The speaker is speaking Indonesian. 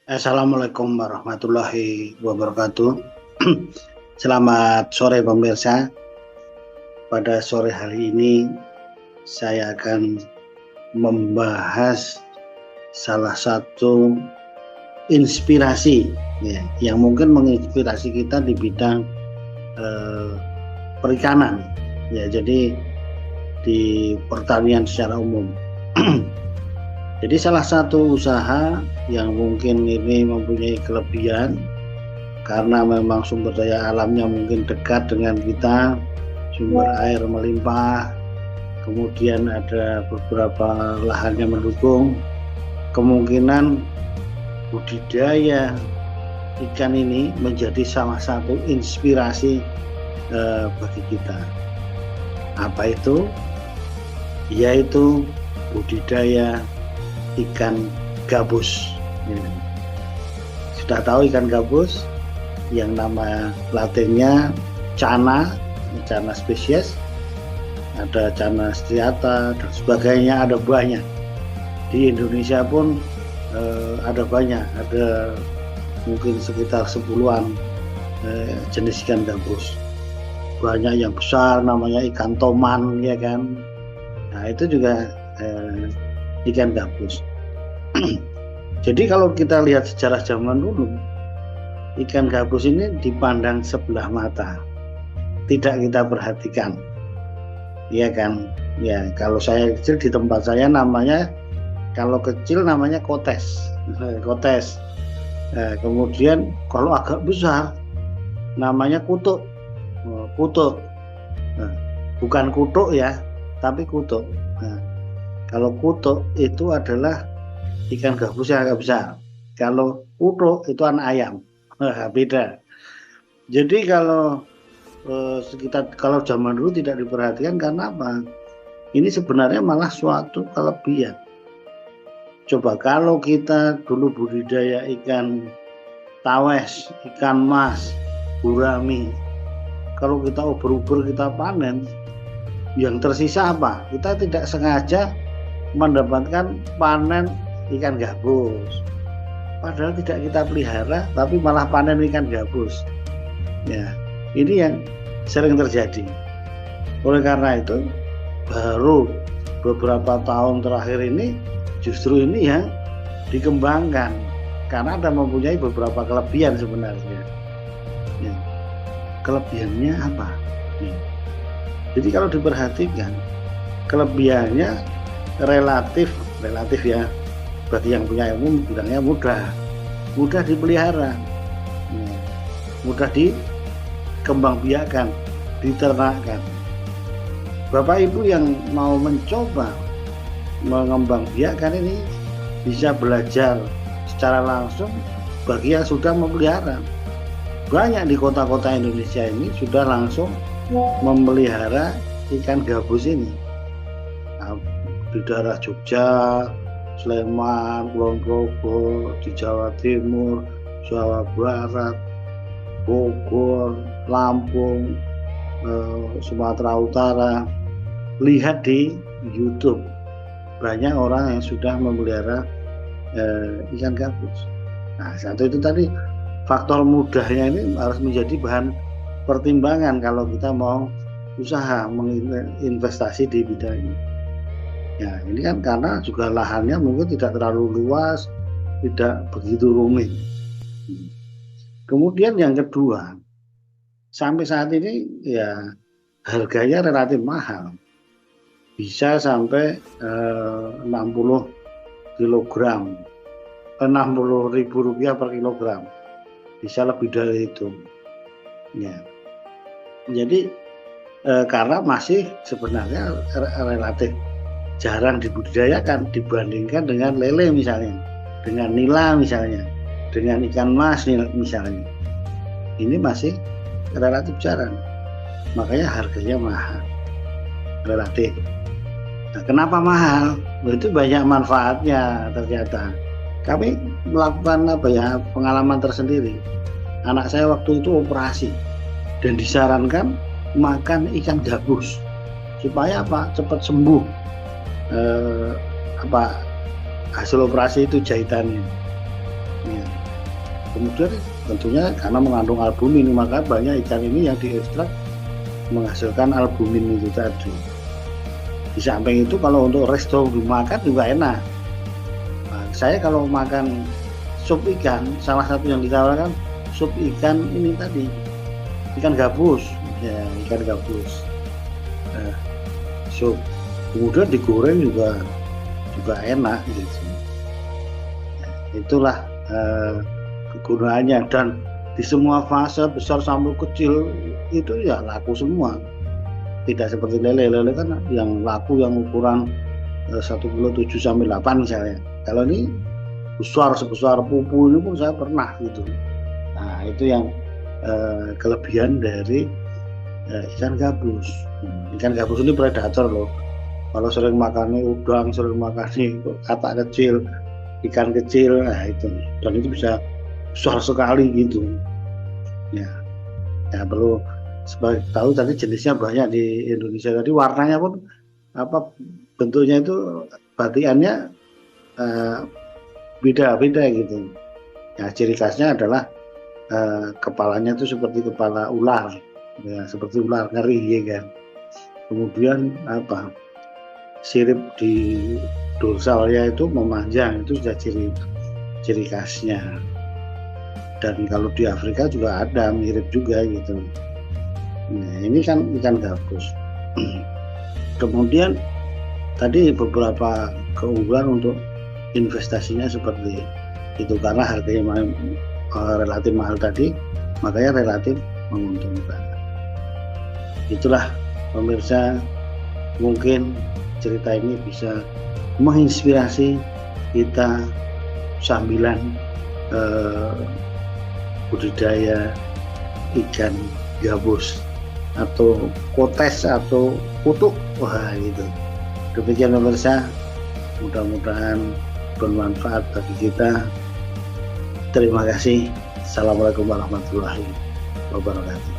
Assalamualaikum warahmatullahi wabarakatuh. Selamat sore pemirsa. Pada sore hari ini saya akan membahas salah satu inspirasi ya, yang mungkin menginspirasi kita di bidang perikanan ya, jadi di pertanian secara umum. Jadi salah satu usaha yang mungkin ini mempunyai kelebihan karena memang sumber daya alamnya mungkin dekat dengan kita, sumber air melimpah, kemudian ada beberapa lahan yang mendukung, kemungkinan budidaya ikan ini menjadi salah satu inspirasi bagi kita. Apa itu? Yaitu budidaya ikan gabus. Sudah tahu ikan gabus yang nama latinnya Channa spesies, ada Channa striata dan sebagainya, ada banyak. Di Indonesia pun ada banyak, ada mungkin sekitar 10-an jenis ikan gabus. Banyak yang besar namanya ikan toman ya kan. Nah itu juga ikan gabus. Jadi kalau kita lihat sejarah zaman dulu, ikan gabus ini dipandang sebelah mata, tidak kita perhatikan, ya kan? Ya kalau saya kecil di tempat saya namanya, kalau kecil namanya kotes. Kemudian kalau agak besar namanya kutuk. Bukan kutuk ya, tapi kutuk. Kalau kutuk itu adalah ikan gabus yang agak besar. Kalau kutuk itu anak ayam. Beda. Jadi kalau kalau zaman dulu tidak diperhatikan karena apa? Ini sebenarnya malah suatu kelebihan. Coba kalau kita dulu budidaya ikan tawes, ikan mas, gurami, kalau kita ubur-ubur kita panen, yang tersisa apa? Kita tidak sengaja mendapatkan panen ikan gabus, padahal tidak kita pelihara tapi malah panen ikan gabus ya. Ini yang sering terjadi. Oleh karena itu baru beberapa tahun terakhir ini justru ini yang dikembangkan karena ada mempunyai beberapa kelebihan sebenarnya ya. Kelebihannya apa ya. Jadi kalau diperhatikan kelebihannya relatif ya, bagi yang punya ilmu bilangnya mudah dipelihara, mudah dikembangbiakkan, diternakkan. Bapak Ibu yang mau mencoba mengembangbiakkan ini bisa belajar secara langsung bagi yang sudah memelihara. Banyak di kota-kota Indonesia ini sudah langsung memelihara ikan gabus ini. Di daerah Jogja, Sleman, Kulon Progo, di Jawa Timur, Jawa Barat, Bogor, Lampung, Sumatera Utara. Lihat di YouTube, banyak orang yang sudah memelihara ikan gabus. Nah, satu itu tadi faktor mudahnya ini harus menjadi bahan pertimbangan kalau kita mau usaha menginvestasi di bidang ini. Ya, ini kan karena juga lahannya mungkin tidak terlalu luas, tidak begitu rumit. Kemudian yang kedua, sampai saat ini ya harganya relatif mahal, bisa sampai 60 kilogram, 60.000 rupiah per kilogram, bisa lebih dari itu. Ya, jadi karena masih sebenarnya relatif jarang dibudidayakan dibandingkan dengan lele misalnya, dengan nila misalnya, dengan ikan mas misalnya. Ini masih relatif jarang, makanya harganya mahal relatif. Nah, kenapa mahal? Itu banyak manfaatnya ternyata. Kami melakukan pengalaman tersendiri. Anak saya waktu itu operasi dan disarankan makan ikan gabus supaya cepat sembuh. Hasil operasi itu jahitannya. Ya. kemudian tentunya karena mengandung albumin, maka banyak ikan ini yang diekstrak menghasilkan albumin itu tadi. Di samping itu kalau untuk resto dimakan juga enak. Nah, saya kalau makan sup ikan, salah satu yang ditawarkan sup ikan ini tadi, ikan gabus, ya ikan gabus. Sup, kemudian digoreng juga enak gitu. Itulah kegunaannya, dan di semua fase besar sampai kecil itu ya laku semua. Tidak seperti lele kan yang laku yang ukuran 1,7 kilo sampai 8 misalnya. Kalau ini besar sebesar pupu ini pun saya pernah gitu. Nah itu yang kelebihan dari ikan gabus. Ikan gabus ini predator loh. Kalau sering makannya udang, sering makannya katak kecil, ikan kecil, nah itu, dan itu bisa besar sekali gitu. Ya perlu sebagai tahu tadi jenisnya banyak di Indonesia, tadi warnanya pun bentuknya itu batiannya beda-beda gitu. Ya ciri khasnya adalah kepalanya itu seperti kepala ular, ya seperti ular ngeri ya kan. Kemudian sirip di dorsalnya itu memanjang, itu sudah ciri khasnya. Dan kalau di Afrika juga ada mirip juga gitu. Nah ini kan ikan gabus. Kemudian tadi beberapa keunggulan untuk investasinya seperti itu, karena harganya relatif mahal tadi, makanya relatif menguntungkan. Itulah pemirsa, mungkin cerita ini bisa menginspirasi kita sambilan budidaya ikan gabus atau kotes atau kutuk, wah gitu. Demikian pemirsa, mudah-mudahan bermanfaat bagi kita. Terima kasih. Assalamualaikum warahmatullahi wabarakatuh.